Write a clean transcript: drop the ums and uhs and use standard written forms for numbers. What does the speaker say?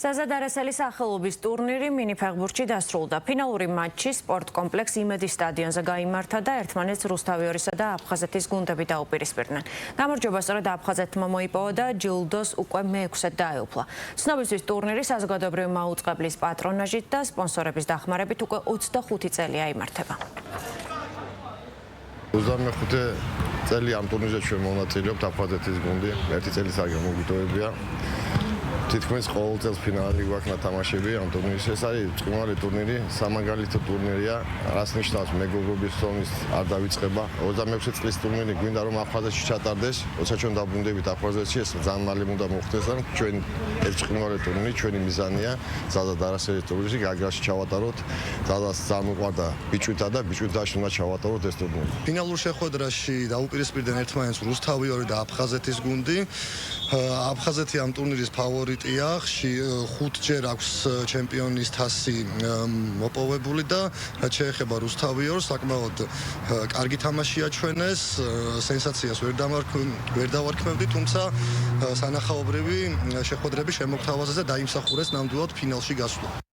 საზა დარასელის სახელობის ტურნირი მინიფეხბურთში დასრულდა. ფინალური მატჩი სპორტ კომპლექს იმედის სტადიონზე გაიმართა და ერთმანეთს რუსთავიორისა და აფხაზეთის გუნდები დაუპირისპირდნენ. გამარჯვება სწორედ აფხაზეთმა მოიპოვა და ჯილდოს უკვე მეექვსედ დაეუფლა. ცნობისთვის ტურნირი საზოგადოებრივი მაუწყებლის პატრონაჟით და სპონსორების დახმარებით უკვე 25 წელია იმართება. 25 წელი ამ ტურნირზე ჩვენ მონაწილეობთ აფხაზეთის გუნდი. ერთი წელიწადი მოგვიტოვებია. თითქმის ყოველ წელს ფინალი გვაქვს ნათამაშები ამ ტურნირში. ეს არის წყნარი ტურნირი, სამაგალითო ტურნირია. რას ნიშნავს მეგობრობის ზონის არ დავიწყება. 26 წლის ტურნირი გვინდა რომ აფხაზეთში ჩატარდეს. როცა ჩვენ დაბრუნდებით აფხაზეთში, ეს ძალიან მალე უნდა მოხდეს, რომ ჩვენ ეს წყნარი ტურნირი ჩვენი მიზანია. საზა დარასელის ტურნირში გაგრაში ჩავატაროთ. ძალიან უყვარდა ბიჭვითა და ბიჭვითაში უნდა ჩავატაროთ ეს ტურნირი. ფინალურ შეხვედრაში დაუპირისპირდნენ ერთმანეთს რუსთავიორი და აფხაზეთის გუნდი. აფხაზეთი ამ ტურნირის ფავორიტია, 5ჯერ აქვს ჩემპიონის თასი მოპოვებული და რაც შეეხება რუსთავიორს, საკმაოდ კარგი თამაში აჩვენეს, სენსაციას ვერ დავარქმევდი, თუმცა სანახაობრივი შეხვედრები შემოგთავაზეს და დაიმსახურეს ნამდვილად ფინალში გასვლა.